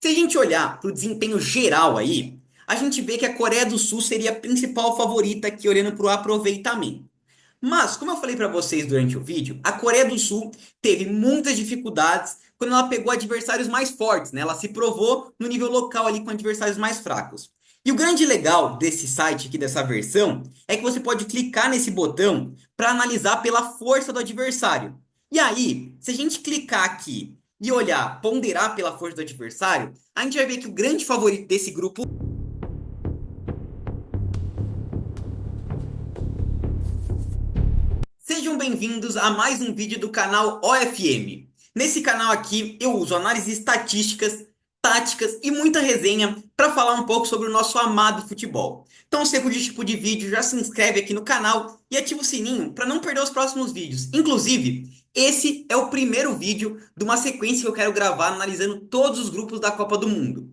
Se a gente olhar para o desempenho geral aí, a gente vê que a Coreia do Sul seria a principal favorita aqui olhando para o aproveitamento. Mas, como eu falei para vocês durante o vídeo, a Coreia do Sul teve muitas dificuldades quando ela pegou adversários mais fortes, né? Ela se provou no nível local ali com adversários mais fracos. E o grande legal desse site aqui, dessa versão, é que você pode clicar nesse botão para analisar pela força do adversário. E aí, se a gente clicar aqui e olhar, ponderar pela força do adversário, a gente vai ver que o grande favorito desse grupo. Sejam bem-vindos a mais um vídeo do canal OFM. Nesse canal aqui eu uso análises estatísticas, táticas e muita resenha para falar um pouco sobre o nosso amado futebol. Então, se você curte esse tipo de vídeo, já se inscreve aqui no canal e ativa o sininho para não perder os próximos vídeos. Inclusive, esse é o primeiro vídeo de uma sequência que eu quero gravar analisando todos os grupos da Copa do Mundo.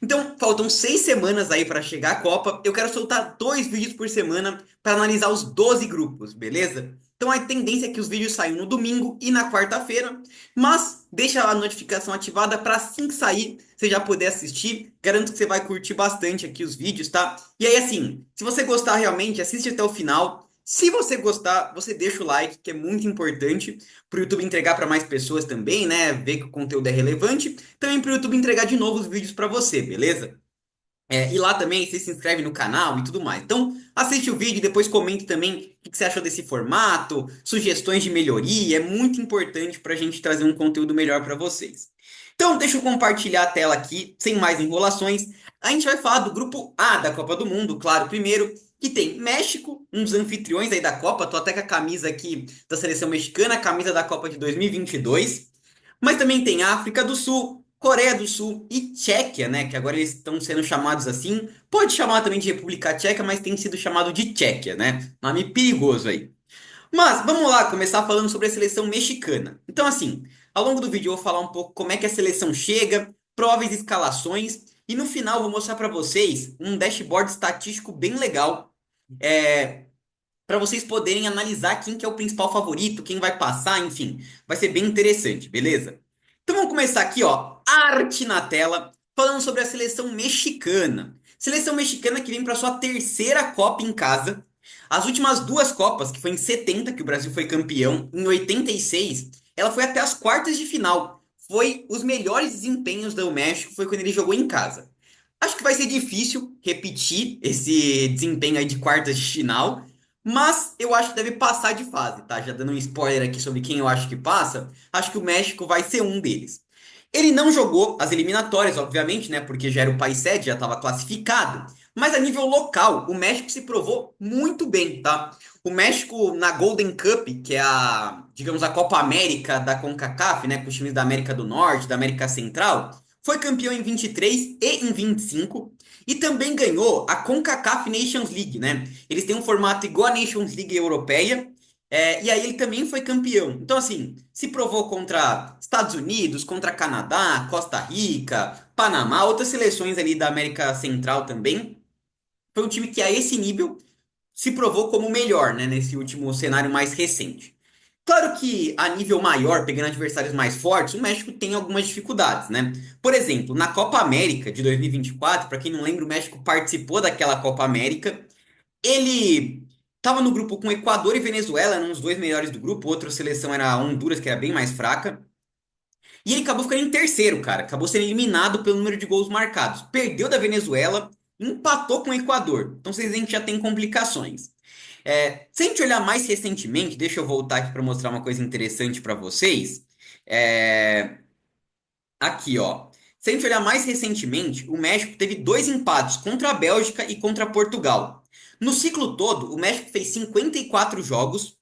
Então, faltam 6 semanas aí para chegar a Copa. Eu quero soltar 2 vídeos por semana para analisar os 12 grupos, beleza? Então a tendência é que os vídeos saiam no domingo e na quarta-feira, mas deixa a notificação ativada para assim que sair, você já poder assistir. Garanto que você vai curtir bastante aqui os vídeos, tá? E aí assim, se você gostar realmente, assiste até o final. Se você gostar, você deixa o like, que é muito importante para o YouTube entregar para mais pessoas também, né? Ver que o conteúdo é relevante. Também para o YouTube entregar de novo os vídeos para você, beleza? E lá também você se inscreve no canal e tudo mais. Então, assiste o vídeo e depois comente também o que você achou desse formato, sugestões de melhoria. É muito importante para a gente trazer um conteúdo melhor para vocês. Então, deixa eu compartilhar a tela aqui, sem mais enrolações. A gente vai falar do grupo A da Copa do Mundo, claro, primeiro, que tem México, um dos anfitriões aí da Copa. Tô até com a camisa aqui da seleção mexicana, a camisa da Copa de 2022. Mas também tem África do Sul, Coreia do Sul e Tchequia, né? Que agora eles estão sendo chamados assim. Pode chamar também de República Tcheca, mas tem sido chamado de Tchequia, né? Nome perigoso aí. Mas vamos lá começar falando sobre a seleção mexicana. Então, assim, ao longo do vídeo eu vou falar um pouco como é que a seleção chega, provas e escalações, e no final eu vou mostrar para vocês um dashboard estatístico bem legal, para vocês poderem analisar quem que é o principal favorito, quem vai passar, enfim, vai ser bem interessante, beleza? Então vamos começar aqui, ó, arte na tela, falando sobre a seleção mexicana. Seleção mexicana que vem para sua terceira Copa em casa. As últimas duas Copas, que foi em 70, que o Brasil foi campeão, em 86, ela foi até as quartas de final. Foi os melhores desempenhos do México, foi quando ele jogou em casa. Acho que vai ser difícil repetir esse desempenho aí de quartas de final, mas eu acho que deve passar de fase, tá? Já dando um spoiler aqui sobre quem eu acho que passa, acho que o México vai ser um deles. Ele não jogou as eliminatórias, obviamente, né? Porque já era o país sede, já estava classificado. Mas a nível local, o México se provou muito bem, tá? O México na Golden Cup, que é a, digamos, a Copa América da CONCACAF, né? Com os times da América do Norte, da América Central, foi campeão em 23 e em 25 e também ganhou a CONCACAF Nations League, né? Eles têm um formato igual a Nations League europeia, e aí ele também foi campeão. Então, assim, se provou contra Estados Unidos, contra Canadá, Costa Rica, Panamá, outras seleções ali da América Central também. Foi um time que a esse nível se provou como o melhor, né, nesse último cenário mais recente. Claro que a nível maior, pegando adversários mais fortes, o México tem algumas dificuldades, né? Por exemplo, na Copa América de 2024, para quem não lembra, o México participou daquela Copa América. Ele estava no grupo com Equador e Venezuela, eram os dois melhores do grupo. Outra seleção era a Honduras, que era bem mais fraca. E ele acabou ficando em terceiro, cara. Acabou sendo eliminado pelo número de gols marcados. Perdeu da Venezuela, empatou com o Equador. Então vocês veem que já tem complicações. Se a gente olhar mais recentemente, deixa eu voltar aqui para mostrar uma coisa interessante para vocês. É, Aqui, ó. Se a gente olhar mais recentemente, o México teve dois empates contra a Bélgica e contra Portugal. No ciclo todo, o México fez 54 jogos,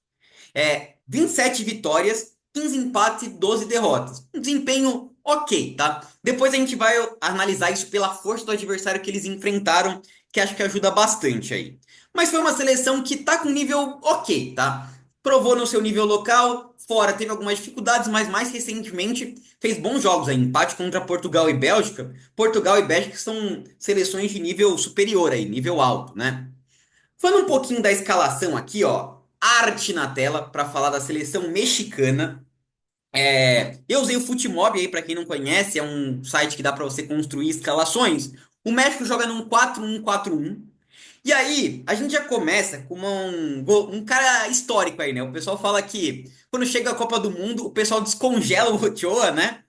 27 vitórias, 15 empates e 12 derrotas. Um desempenho ok, tá? Depois a gente vai analisar isso pela força do adversário que eles enfrentaram, que acho que ajuda bastante aí. Mas foi uma seleção que tá com nível ok, tá? Provou no seu nível local, fora teve algumas dificuldades, mas mais recentemente fez bons jogos aí. Empate contra Portugal e Bélgica. Portugal e Bélgica são seleções de nível superior aí, nível alto, né? Falando um pouquinho da escalação aqui, ó, arte na tela para falar da seleção mexicana. Eu usei o Futmob aí, para quem não conhece, é um site que dá para você construir escalações. O México joga num 4-1-4-1. E aí, a gente já começa com um cara histórico aí, né? O pessoal fala que quando chega a Copa do Mundo, o pessoal descongela o Ochoa, né?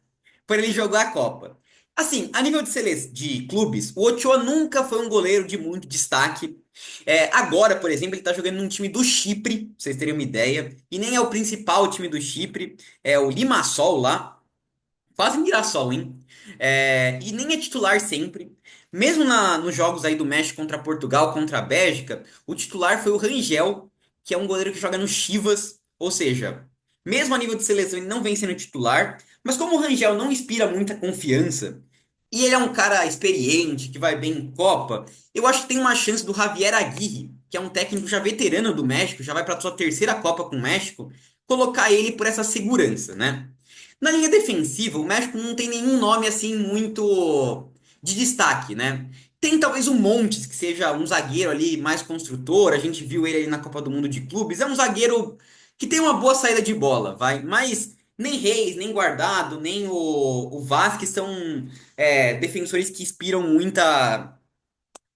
Para ele jogar a Copa. Assim, a nível de clubes, o Ochoa nunca foi um goleiro de muito destaque. Agora, por exemplo, ele está jogando num time do Chipre, pra vocês terem uma ideia, e nem é o principal time do Chipre, é o Limassol lá. Quase um Mirassol, hein? E nem é titular sempre. Mesmo nos jogos aí do México contra Portugal, contra a Bélgica, o titular foi o Rangel, que é um goleiro que joga no Chivas. Ou seja, mesmo a nível de seleção ele não vem sendo titular. Mas como o Rangel não inspira muita confiança, e ele é um cara experiente, que vai bem em Copa, eu acho que tem uma chance do Javier Aguirre, que é um técnico já veterano do México, já vai para sua terceira Copa com o México, colocar ele por essa segurança, né? Na linha defensiva, o México não tem nenhum nome assim muito de destaque, né? Tem talvez o Montes, que seja um zagueiro ali mais construtor. A gente viu ele ali na Copa do Mundo de Clubes. É um zagueiro que tem uma boa saída de bola, vai. Mas nem Reis, nem Guardado, nem o Vázquez são defensores que inspiram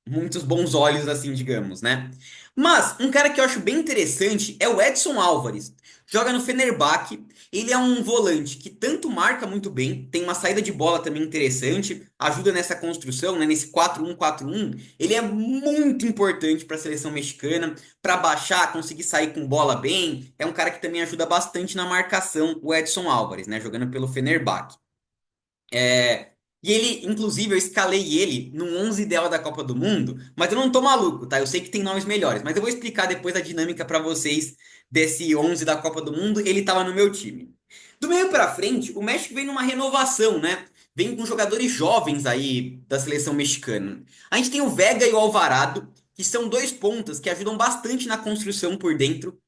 muitos bons olhos, assim, digamos, né? Mas um cara que eu acho bem interessante é o Edson Álvares. Joga no Fenerbahçe. Ele é um volante que tanto marca muito bem, tem uma saída de bola também interessante, ajuda nessa construção, né, nesse 4-1-4-1. Ele é muito importante para a seleção mexicana, para baixar, conseguir sair com bola bem. É um cara que também ajuda bastante na marcação, o Edson Álvares, né, jogando pelo Fenerbahçe. E ele, inclusive, eu escalei ele no 11 ideal da Copa do Mundo, mas eu não tô maluco, tá? Eu sei que tem nomes melhores, mas eu vou explicar depois a dinâmica pra vocês desse 11 da Copa do Mundo. Ele tava no meu time. Do meio pra frente, o México vem numa renovação, né? Vem com jogadores jovens aí da seleção mexicana. A gente tem o Vega e o Alvarado, que são dois pontas que ajudam bastante na construção por dentro,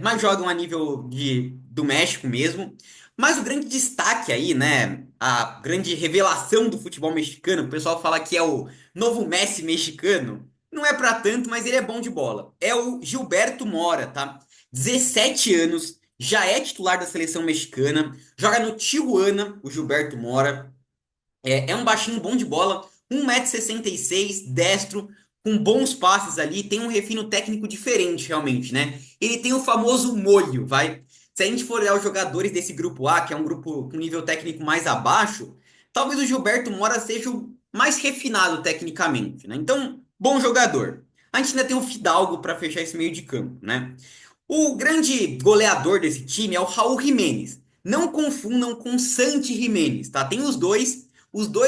mas jogam a nível do México mesmo. Mas o grande destaque aí, né? A grande revelação do futebol mexicano, o pessoal fala que é o novo Messi mexicano. Não é pra tanto, mas ele é bom de bola. É o Gilberto Mora, tá? 17 anos, já é titular da seleção mexicana, joga no Tijuana, o Gilberto Mora. É um baixinho bom de bola, 1,66 m, destro, com bons passes ali, tem um refino técnico diferente, realmente, né? Ele tem o famoso molho, vai. Se a gente for olhar os jogadores desse grupo A, que é um grupo com nível técnico mais abaixo, talvez o Gilberto Mora seja o mais refinado tecnicamente, né? Então, bom jogador. A gente ainda tem o Fidalgo para fechar esse meio de campo, né? O grande goleador desse time é o Raul Jiménez. Não confundam com Santi Jiménez, tá? Tem os dois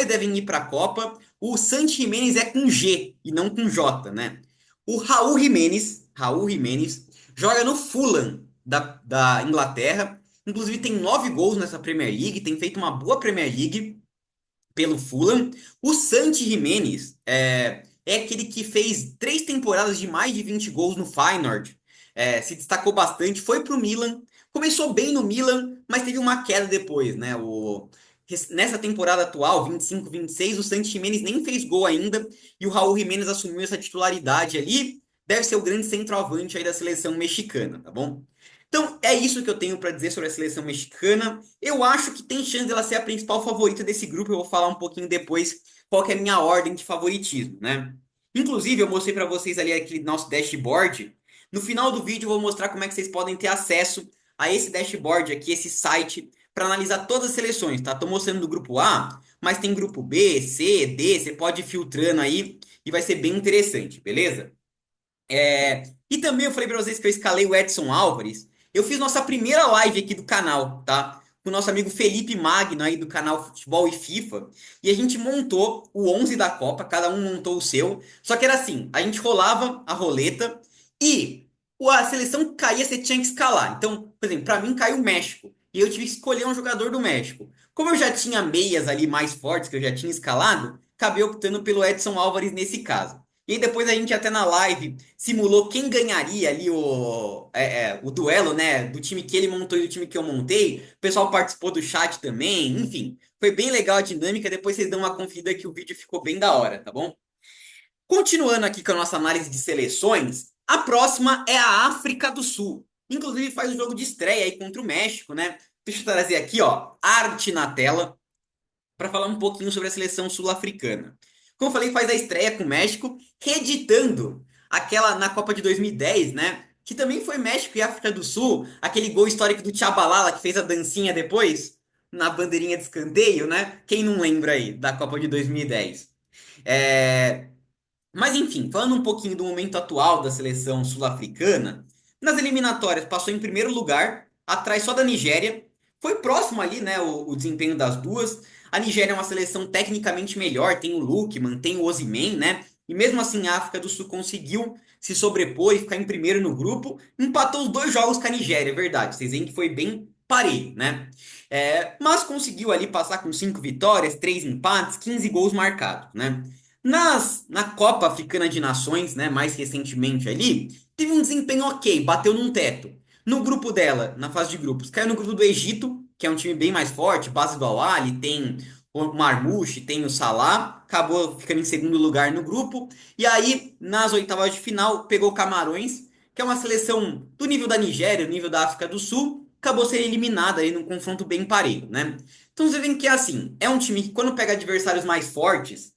devem ir para a Copa. O Santi Jiménez é com G e não com J, né? O Raul Jiménez, joga no Fulham da Inglaterra. Inclusive tem 9 gols nessa Premier League, tem feito uma boa Premier League pelo Fulham. O Santi Jimenez é aquele que fez 3 temporadas de mais de 20 gols no Feyenoord. Se destacou bastante, foi para o Milan, começou bem no Milan, mas teve uma queda depois, né? Nessa temporada atual, 25-26, o Santi Jimenez nem fez gol ainda e o Raul Jimenez assumiu essa titularidade ali. Deve ser o grande centroavante aí da seleção mexicana, tá bom? Então, é isso que eu tenho para dizer sobre a seleção mexicana. Eu acho que tem chance dela ser a principal favorita desse grupo. Eu vou falar um pouquinho depois qual que é a minha ordem de favoritismo, né? Inclusive, eu mostrei para vocês ali aquele nosso dashboard. No final do vídeo, eu vou mostrar como é que vocês podem ter acesso a esse dashboard aqui, esse site, para analisar todas as seleções, tá? Tô mostrando do grupo A, mas tem grupo B, C, D, você pode ir filtrando aí e vai ser bem interessante, beleza? E também eu falei para vocês que eu escalei o Edson Álvares. Eu fiz nossa primeira live aqui do canal, tá? Com o nosso amigo Felipe Magno aí do canal Futebol e FIFA. E a gente montou o 11 da Copa, cada um montou o seu. Só que era assim, a gente rolava a roleta e a seleção que caía, você tinha que escalar. Então, por exemplo, para mim caiu o México. E eu tive que escolher um jogador do México. Como eu já tinha meias ali mais fortes, que eu já tinha escalado, acabei optando pelo Edson Álvares nesse caso. E aí depois a gente até na live simulou quem ganharia ali o duelo, né? Do time que ele montou e do time que eu montei. O pessoal participou do chat também. Enfim, foi bem legal a dinâmica. Depois vocês dão uma conferida que o vídeo ficou bem da hora, tá bom? Continuando aqui com a nossa análise de seleções, a próxima é a África do Sul. Inclusive faz o jogo de estreia aí contra o México, né? Deixa eu trazer aqui, ó, arte na tela para falar um pouquinho sobre a seleção sul-africana. Como eu falei, faz a estreia com o México, reeditando aquela na Copa de 2010, né? Que também foi México e África do Sul, aquele gol histórico do Tchabalala que fez a dancinha depois, na bandeirinha de escanteio, né? Quem não lembra aí da Copa de 2010? É, mas enfim, falando um pouquinho do momento atual da seleção sul-africana, nas eliminatórias passou em primeiro lugar, atrás só da Nigéria. Foi próximo ali, né, o desempenho das duas. A Nigéria é uma seleção tecnicamente melhor, tem o Lookman, tem o Osimhen, né? E mesmo assim a África do Sul conseguiu se sobrepor e ficar em primeiro no grupo. Empatou os dois jogos com a Nigéria, é verdade. Vocês veem que foi bem parelho, né? Mas conseguiu ali passar com 5 vitórias, 3 empates, 15 gols marcados, né? Na Copa Africana de Nações, né, mais recentemente ali, teve um desempenho ok, bateu num teto. No grupo dela, na fase de grupos, caiu no grupo do Egito, que é um time bem mais forte, base do Al-Ahly, tem o Marmoush, tem o Salah, acabou ficando em segundo lugar no grupo. E aí, nas oitavas de final, pegou o Camarões, que é uma seleção do nível da Nigéria, do nível da África do Sul, acabou sendo eliminada aí num confronto bem parelho, né? Então você vê que é assim, é um time que quando pega adversários mais fortes,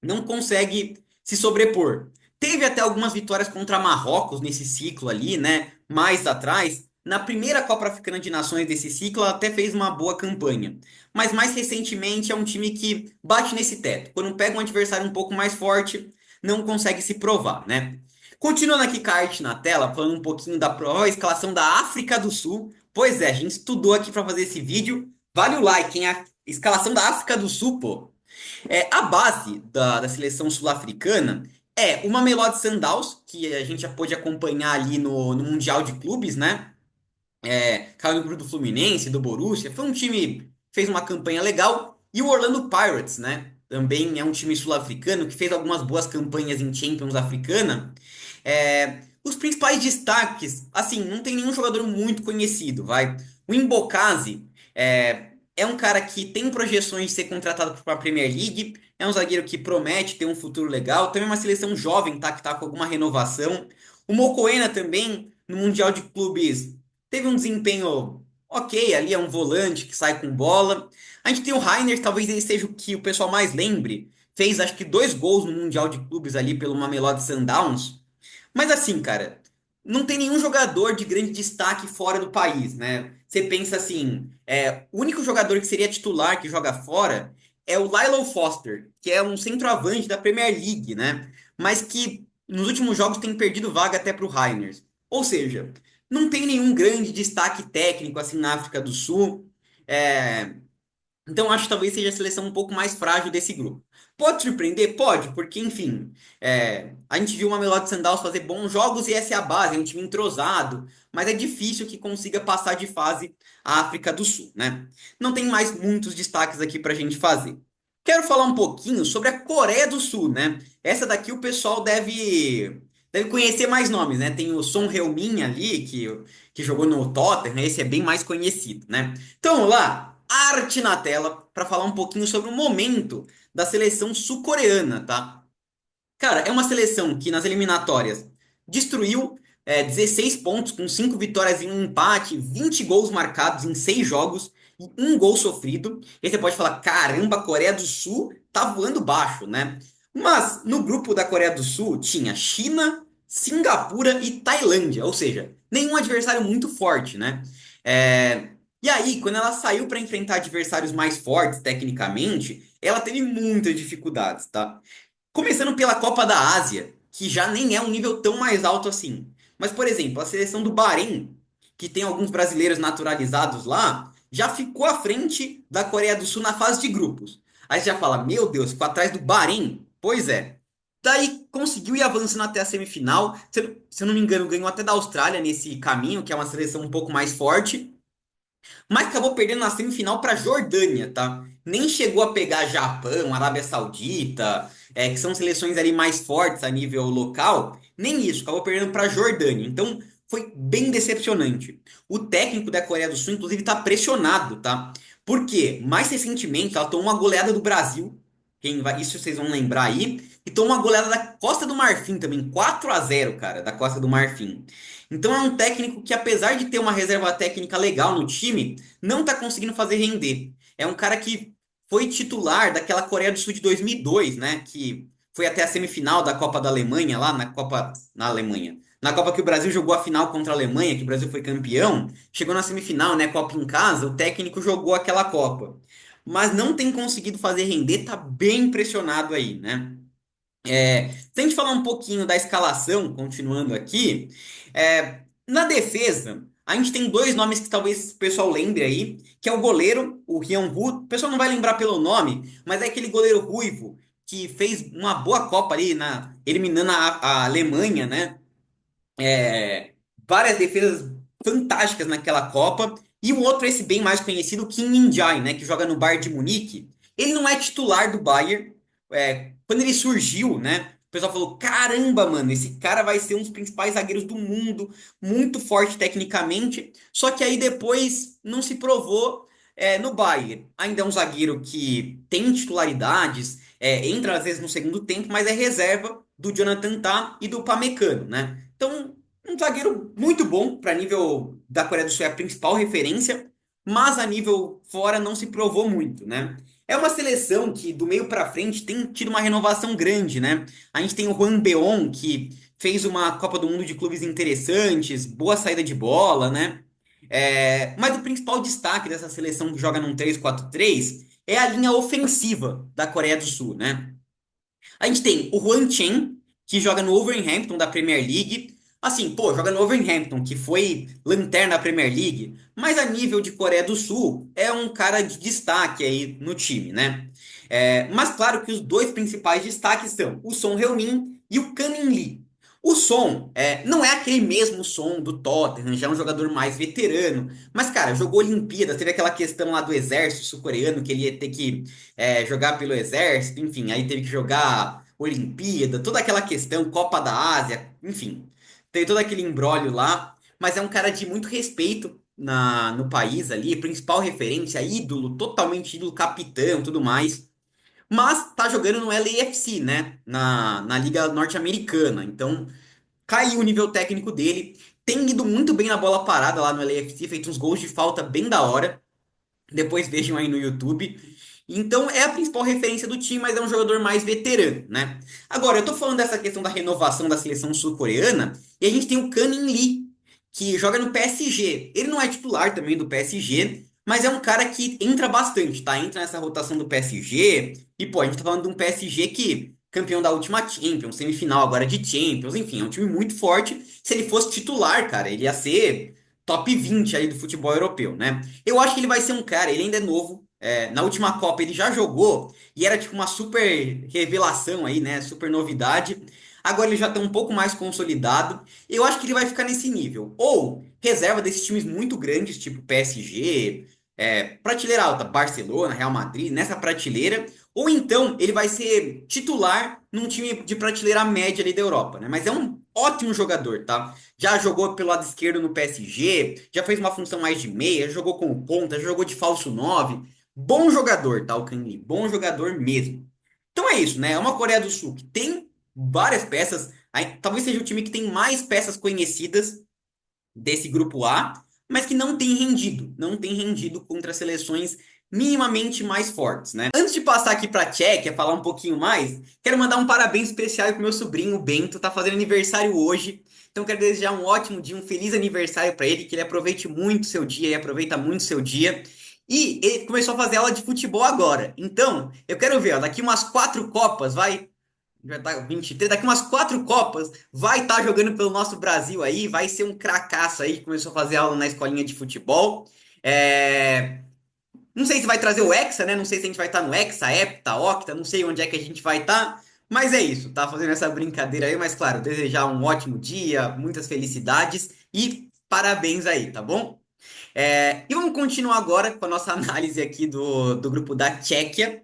não consegue se sobrepor. Teve até algumas vitórias contra Marrocos nesse ciclo ali, né? Mais atrás. Na primeira Copa Africana de Nações desse ciclo, ela até fez uma boa campanha. Mas mais recentemente é um time que bate nesse teto. Quando pega um adversário um pouco mais forte, não consegue se provar, né? Continuando aqui com a arte na tela, falando um pouquinho da provável escalação da África do Sul. Pois é, a gente estudou aqui para fazer esse vídeo. Vale o like, hein? A escalação da África do Sul, pô. A base da seleção sul-africana é o Mamelodi Sundowns, que a gente já pôde acompanhar ali no Mundial de Clubes, né? Caiu no grupo do Fluminense, do Borussia. Foi um time que fez uma campanha legal. E o Orlando Pirates, né? Também é um time sul-africano que fez algumas boas campanhas em Champions Africana. Os principais destaques, assim, não tem nenhum jogador muito conhecido, vai. O Mbokasi é um cara que tem projeções de ser contratado para a Premier League, é um zagueiro que promete ter um futuro legal, também é uma seleção jovem, tá, que tá com alguma renovação. O Mokoena também, no Mundial de Clubes, teve um desempenho ok, ali é um volante que sai com bola. A gente tem o Rainer, talvez ele seja o que o pessoal mais lembre, fez acho que 2 gols no Mundial de Clubes ali pelo Mamelodi Sundowns. Mas assim, cara, não tem nenhum jogador de grande destaque fora do país, né? Você pensa assim, o único jogador que seria titular que joga fora é o Lyle Foster, que é um centroavante da Premier League, né? Mas que nos últimos jogos tem perdido vaga até para o Reiners. Ou seja, não tem nenhum grande destaque técnico assim na África do Sul. É, então, acho que talvez seja a seleção um pouco mais frágil desse grupo. Pode surpreender? Pode, porque, enfim, a gente viu uma Mamelodi Sundowns fazer bons jogos e essa é a base, é um time entrosado, mas é difícil que consiga passar de fase a África do Sul, né? Não tem mais muitos destaques aqui pra gente fazer. Quero falar um pouquinho sobre a Coreia do Sul, né? Essa daqui o pessoal deve conhecer mais nomes, né? Tem o Son Heung-min ali, que jogou no Tottenham, esse é bem mais conhecido, né? Então, vamos lá arte na tela para falar um pouquinho sobre o momento da seleção sul-coreana, tá? Cara, é uma seleção que nas eliminatórias destruiu 16 pontos com 5 vitórias e um empate, 20 gols marcados em 6 jogos e um gol sofrido. E aí você pode falar, caramba, a Coreia do Sul tá voando baixo, né? Mas no grupo da Coreia do Sul tinha China, Singapura e Tailândia, ou seja, nenhum adversário muito forte, né? É, E aí, quando ela saiu para enfrentar adversários mais fortes tecnicamente, ela teve muitas dificuldades, tá? Começando pela Copa da Ásia, que já nem é um nível tão mais alto assim. Mas, por exemplo, a seleção do Bahrein, que tem alguns brasileiros naturalizados lá, já ficou à frente da Coreia do Sul na fase de grupos. Aí você já fala, meu Deus, ficou atrás do Bahrein? Pois é. Daí conseguiu ir avançando até a semifinal. Se eu não me engano, ganhou até da Austrália nesse caminho, que é uma seleção um pouco mais forte, mas acabou perdendo na semifinal para Jordânia, tá? Nem chegou a pegar Japão, Arábia Saudita, que são seleções ali mais fortes a nível local. Nem isso, acabou perdendo para Jordânia. Então foi bem decepcionante. O técnico da Coreia do Sul, inclusive, está pressionado, tá? Porque mais recentemente ela tomou uma goleada do Brasil. Isso vocês vão lembrar aí. E tomou uma goleada da Costa do Marfim também, 4-0, cara, da Costa do Marfim. Então é um técnico que, apesar de ter uma reserva técnica legal no time, não tá conseguindo fazer render. É um cara que foi titular daquela Coreia do Sul de 2002, né? Que foi até a semifinal da Copa da Alemanha, lá na Copa, na Alemanha. Na Copa que o Brasil jogou a final contra a Alemanha, que o Brasil foi campeão, chegou na semifinal, né? Copa em casa, o técnico jogou aquela Copa. Mas não tem conseguido fazer render, tá bem impressionado aí, né? Se a gente falar um pouquinho da escalação, continuando aqui, na defesa, a gente tem dois nomes que talvez o pessoal lembre aí, que é o goleiro, o Hyun-woo. O pessoal não vai lembrar pelo nome, mas é aquele goleiro ruivo que fez uma boa Copa ali, eliminando a Alemanha, né? é, Várias defesas fantásticas naquela Copa. E o outro, esse bem mais conhecido, o Kim Min-jae, né, que joga no Bayern de Munique. Ele não é titular do Bayern. Quando ele surgiu, né, o pessoal falou: caramba, mano, esse cara vai ser um dos principais zagueiros do mundo, muito forte tecnicamente. Só que aí depois não se provou no Bayern. Ainda é um zagueiro que tem titularidades, entra às vezes no segundo tempo, mas é reserva do Jonathan Tah e do Upamecano, né? Então, um zagueiro muito bom para nível da Coreia do Sul, é a principal referência, mas a nível fora não se provou muito, né? É uma seleção que do meio para frente tem tido uma renovação grande, né? A gente tem o Hwang Beon, que fez uma Copa do Mundo de clubes interessantes, boa saída de bola, né? Mas o principal destaque dessa seleção que joga num 3-4-3 é a linha ofensiva da Coreia do Sul, né? A gente tem o Juan Chen, que joga no Wolverhampton da Premier League. Assim, pô, joga no Wolverhampton, que foi lanterna da Premier League, mas a nível de Coreia do Sul é um cara de destaque aí no time, né? Mas claro que os dois principais destaques são o Son Heung-min e o Kang In-lee. O Son não é aquele mesmo Son do Tottenham, já é um jogador mais veterano. Mas, cara, jogou Olimpíadas, teve aquela questão lá do exército sul-coreano, que ele ia ter que jogar pelo exército, enfim, aí teve que jogar Olimpíada, toda aquela questão, Copa da Ásia, enfim, teve todo aquele imbróglio lá, mas é um cara de muito respeito no país ali, principal referência, ídolo, totalmente ídolo, capitão, tudo mais. Mas tá jogando no LAFC, né? Na Liga Norte-Americana. Então, caiu o nível técnico dele. Tem ido muito bem na bola parada lá no LAFC, feito uns gols de falta bem da hora. Depois vejam aí no YouTube. Então é a principal referência do time, mas é um jogador mais veterano, né? Agora, eu tô falando dessa questão da renovação da seleção sul-coreana, e a gente tem o Kang In-lee, que joga no PSG. Ele não é titular também do PSG, mas é um cara que entra bastante, tá? Entra nessa rotação do PSG. E, pô, a gente tá falando de um PSG que campeão da última Champions, semifinal agora de Champions, enfim, é um time muito forte. Se ele fosse titular, cara, ele ia ser top 20 aí do futebol europeu, né? Eu acho que ele vai ser um cara, ele ainda é novo. Na última Copa ele já jogou e era tipo uma super revelação aí, né? Super novidade. Agora ele já está um pouco mais consolidado. Eu acho que ele vai ficar nesse nível. Ou reserva desses times muito grandes, tipo PSG, prateleira alta, Barcelona, Real Madrid, nessa prateleira. Ou então ele vai ser titular num time de prateleira média ali da Europa, né? Mas é um ótimo jogador, tá? Já jogou pelo lado esquerdo no PSG, já fez uma função mais de meia, já jogou como ponta, já jogou de falso 9. Bom jogador, tá, o Kang Lee? Bom jogador mesmo. Então é isso, né? É uma Coreia do Sul que tem várias peças. Aí, talvez seja o time que tem mais peças conhecidas desse grupo A, mas que não tem rendido. Não tem rendido contra seleções minimamente mais fortes, né? Antes de passar aqui para a Tchequia, falar um pouquinho mais, quero mandar um parabéns especial pro meu sobrinho, o Bento, tá fazendo aniversário hoje. Então quero desejar um ótimo dia, um feliz aniversário para ele, que ele aproveite muito o seu dia, ele aproveita muito o seu dia. E ele começou a fazer aula de futebol agora. Então, eu quero ver, ó, daqui umas 4 Copas, já tá 23, daqui umas 4 Copas, vai estar jogando pelo nosso Brasil aí, vai ser um cracaço aí, que começou a fazer aula na escolinha de futebol. É, Não sei se vai trazer o Hexa, né? Não sei se a gente vai estar no Hexa, Hepta, Octa, não sei onde é que a gente vai estar, mas é isso, tá fazendo essa brincadeira aí, mas claro, desejar um ótimo dia, muitas felicidades e parabéns aí, tá bom? E vamos continuar agora com a nossa análise aqui do grupo da Tchequia.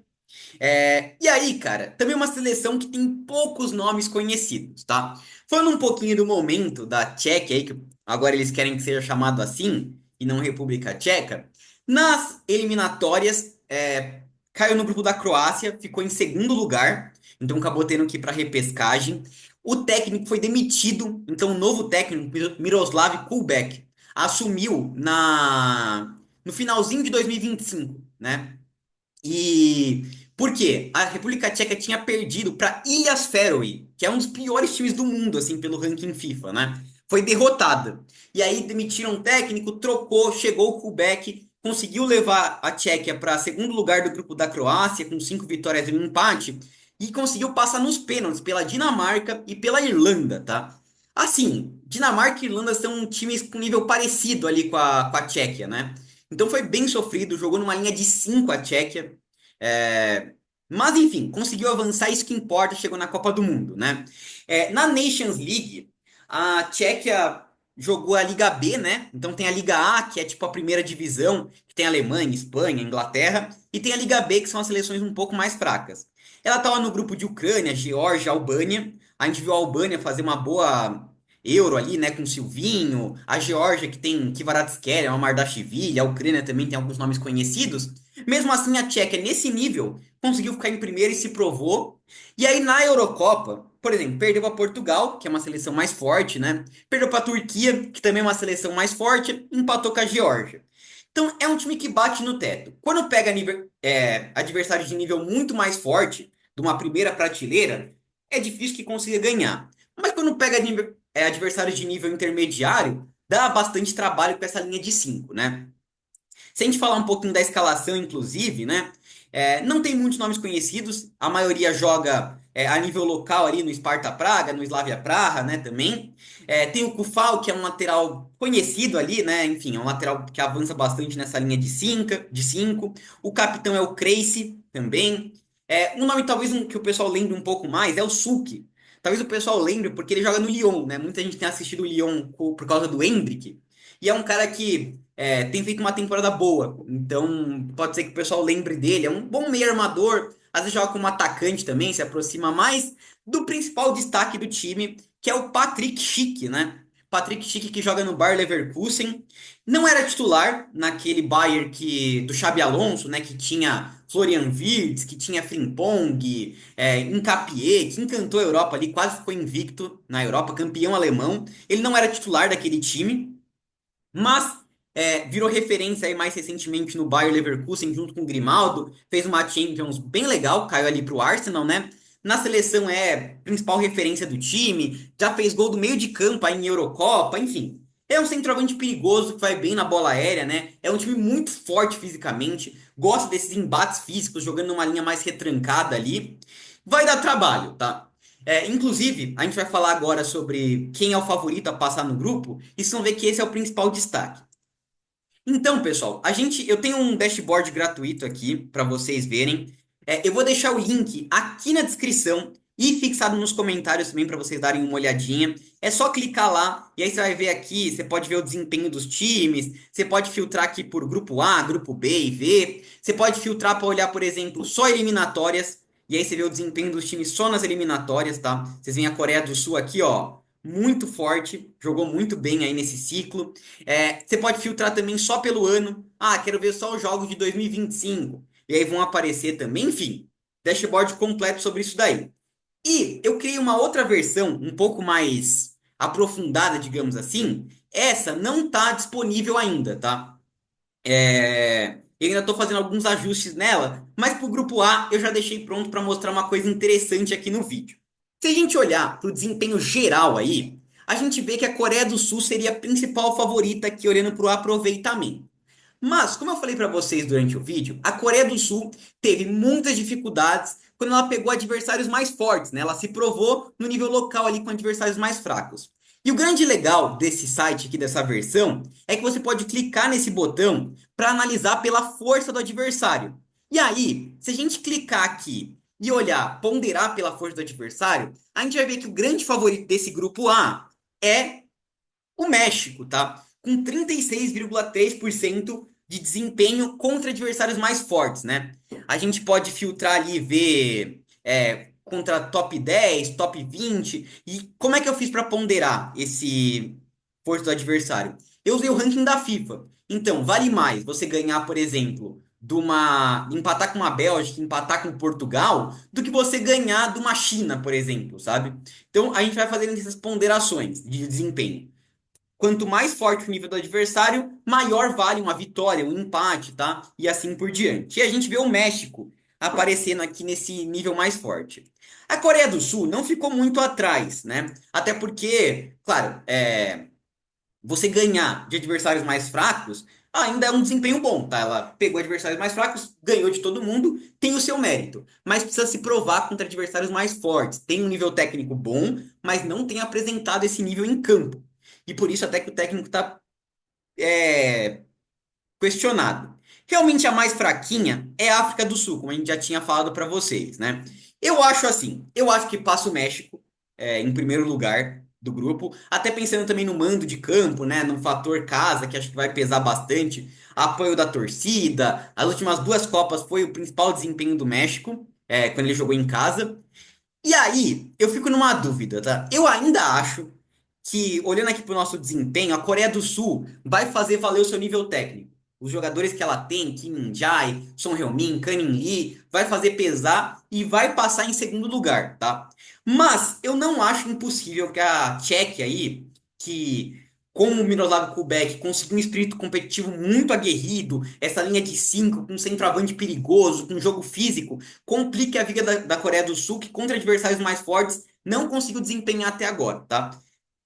E aí, cara, também uma seleção que tem poucos nomes conhecidos, tá? Falando um pouquinho do momento da Tchequia aí, que agora eles querem que seja chamado assim, e não República Tcheca, nas eliminatórias, caiu no grupo da Croácia, ficou em segundo lugar, então acabou tendo que ir para repescagem. O técnico foi demitido, então o novo técnico, Miroslav Kulbek, assumiu no finalzinho de 2025, né? E por quê? A República Tcheca tinha perdido para Ilhas Faroe, que é um dos piores times do mundo, assim, pelo ranking FIFA, né? Foi derrotada. E aí demitiram o técnico, trocou, chegou o Kubek, conseguiu levar a Tchequia para segundo lugar do grupo da Croácia, com 5 vitórias e um empate, e conseguiu passar nos pênaltis pela Dinamarca e pela Irlanda, tá? Assim, Dinamarca e Irlanda são times com nível parecido ali com a Tchequia, né? Então foi bem sofrido, jogou numa linha de 5 a Tchequia. É, Mas enfim, conseguiu avançar, isso que importa, chegou na Copa do Mundo, né? Na Nations League, a Tchequia jogou a Liga B, né? Então tem a Liga A, que é tipo a primeira divisão, que tem Alemanha, Espanha, Inglaterra, e tem a Liga B, que são as seleções um pouco mais fracas. Ela estava no grupo de Ucrânia, Geórgia, Albânia. A gente viu a Albânia fazer uma boa Euro ali, né, com Silvinho, a Geórgia que tem Kvaratskhelia, o Mardashvili, a Ucrânia também tem alguns nomes conhecidos. Mesmo assim, a Tchequia, nesse nível, conseguiu ficar em primeiro e se provou. E aí, na Eurocopa, por exemplo, perdeu para Portugal, que é uma seleção mais forte, né? Perdeu para a Turquia, que também é uma seleção mais forte, empatou com a Geórgia. Então, é um time que bate no teto. Quando pega adversários de nível muito mais forte, de uma primeira prateleira, é difícil que consiga ganhar. Mas quando pega adversários de nível intermediário, dá bastante trabalho com essa linha de 5, né? Se a gente falar um pouquinho da escalação, inclusive, né? Não tem muitos nomes conhecidos, a maioria joga a nível local ali no Sparta Praga, no Slavia Praha, né? Também. Tem o Kufal, que é um lateral conhecido ali, né? Enfim, é um lateral que avança bastante nessa linha de cinco. O capitão é o Kreisi, também. Um nome talvez que o pessoal lembre um pouco mais é o Suki. Talvez o pessoal lembre porque ele joga no Lyon, né? Muita gente tem assistido o Lyon por causa do Endrick. E é um cara que tem feito uma temporada boa. Então, pode ser que o pessoal lembre dele. É um bom meio armador. Às vezes joga como atacante também, se aproxima mais do principal destaque do time, que é o Patrick Schick, né? Patrick Schick que joga no Bayer Leverkusen. Não era titular naquele Bayern do Xabi Alonso, né? Que tinha Florian Wirtz, que tinha Frimpong, Hincapié, que encantou a Europa ali, quase ficou invicto na Europa, campeão alemão. Ele não era titular daquele time. Mas virou referência aí mais recentemente no Bayer Leverkusen, junto com o Grimaldo, fez uma Champions bem legal, caiu ali para o Arsenal, né? Na seleção é principal referência do time, já fez gol do meio de campo aí em Eurocopa, enfim. É um centroavante perigoso que vai bem na bola aérea, né? É um time muito forte fisicamente, gosta desses embates físicos, jogando numa linha mais retrancada ali. Vai dar trabalho, tá? Inclusive, a gente vai falar agora sobre quem é o favorito a passar no grupo, e vocês vão ver que esse é o principal destaque. Então, pessoal, eu tenho um dashboard gratuito aqui para vocês verem. Eu vou deixar o link aqui na descrição e fixado nos comentários também para vocês darem uma olhadinha. É só clicar lá e aí você vai ver aqui, você pode ver o desempenho dos times, você pode filtrar aqui por grupo A, grupo B e V. Você pode filtrar para olhar, por exemplo, só eliminatórias e aí você vê o desempenho dos times só nas eliminatórias, tá? Vocês veem a Coreia do Sul aqui, ó, muito forte, jogou muito bem aí nesse ciclo. Você pode filtrar também só pelo ano. Ah, quero ver só os jogos de 2025. E aí vão aparecer também, enfim, dashboard completo sobre isso daí. E eu criei uma outra versão, um pouco mais aprofundada, digamos assim. Essa não está disponível ainda, tá? Eu ainda estou fazendo alguns ajustes nela, mas para o grupo A eu já deixei pronto para mostrar uma coisa interessante aqui no vídeo. Se a gente olhar para o desempenho geral aí, a gente vê que a Coreia do Sul seria a principal favorita aqui olhando para o aproveitamento. Mas, como eu falei para vocês durante o vídeo, a Coreia do Sul teve muitas dificuldades quando ela pegou adversários mais fortes, né? Ela se provou no nível local ali com adversários mais fracos. E o grande legal desse site aqui, dessa versão, é que você pode clicar nesse botão para analisar pela força do adversário. E aí, se a gente clicar aqui e olhar, ponderar pela força do adversário, a gente vai ver que o grande favorito desse grupo A é o México, tá? Com 36,3% de desempenho contra adversários mais fortes, né? A gente pode filtrar ali e ver contra top 10, top 20. E como é que eu fiz para ponderar esse força do adversário? Eu usei o ranking da FIFA. Então, vale mais você ganhar, por exemplo, empatar com uma Bélgica, empatar com Portugal, do que você ganhar de uma China, por exemplo, sabe? Então a gente vai fazendo essas ponderações de desempenho. Quanto mais forte o nível do adversário, maior vale uma vitória, um empate, tá? E assim por diante. E a gente vê o México aparecendo aqui nesse nível mais forte. A Coreia do Sul não ficou muito atrás, né? Até porque, claro, você ganhar de adversários mais fracos ainda é um desempenho bom, tá? Ela pegou adversários mais fracos, ganhou de todo mundo, tem o seu mérito, mas precisa se provar contra adversários mais fortes. Tem um nível técnico bom, mas não tem apresentado esse nível em campo. E por isso até que o técnico está questionado. Realmente a mais fraquinha é a África do Sul, como a gente já tinha falado para vocês, né? Eu acho assim, eu acho que passa o México em primeiro lugar do grupo, até pensando também no mando de campo, né? No fator casa, que acho que vai pesar bastante, apoio da torcida. As últimas duas Copas foi o principal desempenho do México, quando ele jogou em casa. E aí, eu fico numa dúvida, tá? Eu ainda acho que, olhando aqui para o nosso desempenho, a Coreia do Sul vai fazer valer o seu nível técnico. Os jogadores que ela tem, Kim Min-jae, Son Heung-min, Kanin Lee, vai fazer pesar e vai passar em segundo lugar, tá? Mas eu não acho impossível que a Tchequia aí, que como o Miroslav Kubek conseguiu um espírito competitivo muito aguerrido, essa linha de cinco com um centroavante perigoso, com jogo físico, complique a vida da Coreia do Sul, que contra adversários mais fortes não conseguiu desempenhar até agora, tá?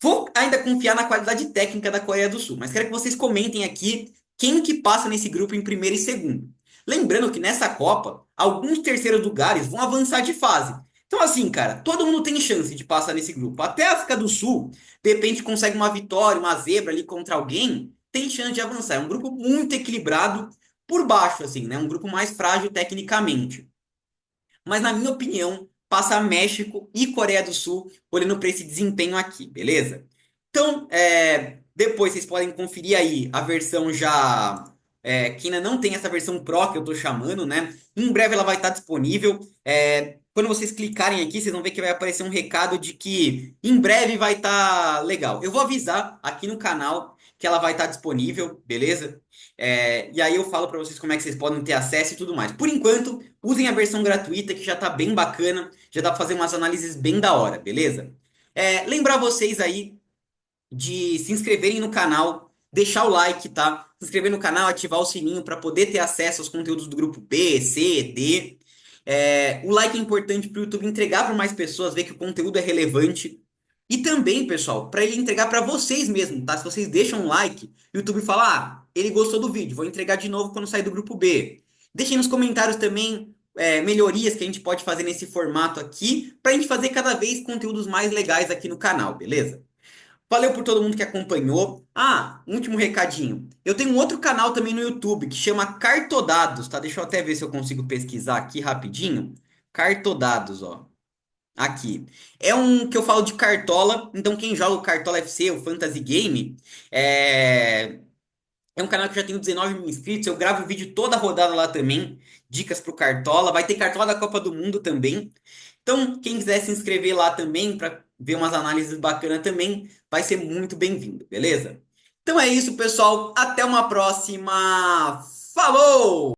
Vou ainda confiar na qualidade técnica da Coreia do Sul, mas quero que vocês comentem aqui quem que passa nesse grupo em primeiro e segundo. Lembrando que nessa Copa, alguns terceiros lugares vão avançar de fase. Então, assim, cara, todo mundo tem chance de passar nesse grupo. Até a África do Sul, de repente consegue uma vitória, uma zebra ali contra alguém, tem chance de avançar. É um grupo muito equilibrado por baixo, assim, né? Um grupo mais frágil tecnicamente. Mas, na minha opinião, passa México e Coreia do Sul olhando para esse desempenho aqui, beleza? Então, depois vocês podem conferir aí a versão já. Que ainda não tem essa versão Pro que eu tô chamando, né? Em breve ela vai estar disponível. Quando vocês clicarem aqui, vocês vão ver que vai aparecer um recado de que em breve vai estar legal. Eu vou avisar aqui no canal que ela vai estar disponível, beleza? E aí eu falo para vocês como é que vocês podem ter acesso e tudo mais. Por enquanto, usem a versão gratuita que já tá bem bacana, já dá para fazer umas análises bem da hora, beleza? Lembrar vocês aí de se inscreverem no canal, deixar o like, tá? Se inscrever no canal, ativar o sininho para poder ter acesso aos conteúdos do grupo B, C, D. O like é importante para o YouTube entregar para mais pessoas, ver que o conteúdo é relevante. E também, pessoal, para ele entregar para vocês mesmo, tá? Se vocês deixam um like, o YouTube fala, ele gostou do vídeo, vou entregar de novo quando sair do grupo B. Deixem nos comentários também melhorias que a gente pode fazer nesse formato aqui, para a gente fazer cada vez conteúdos mais legais aqui no canal, beleza? Valeu por todo mundo que acompanhou. Um último recadinho. Eu tenho um outro canal também no YouTube que chama Cartodados, tá? Deixa eu até ver se eu consigo pesquisar aqui rapidinho. Cartodados, ó. Aqui. É um que eu falo de cartola, então quem joga o Cartola FC, o Fantasy Game, é um canal que já tem 19 mil inscritos. Eu gravo vídeo toda rodada lá também. Dicas pro Cartola. Vai ter Cartola da Copa do Mundo também. Então, quem quiser se inscrever lá também para ver umas análises bacanas também, vai ser muito bem-vindo, beleza? Então é isso, pessoal. Até uma próxima. Falou!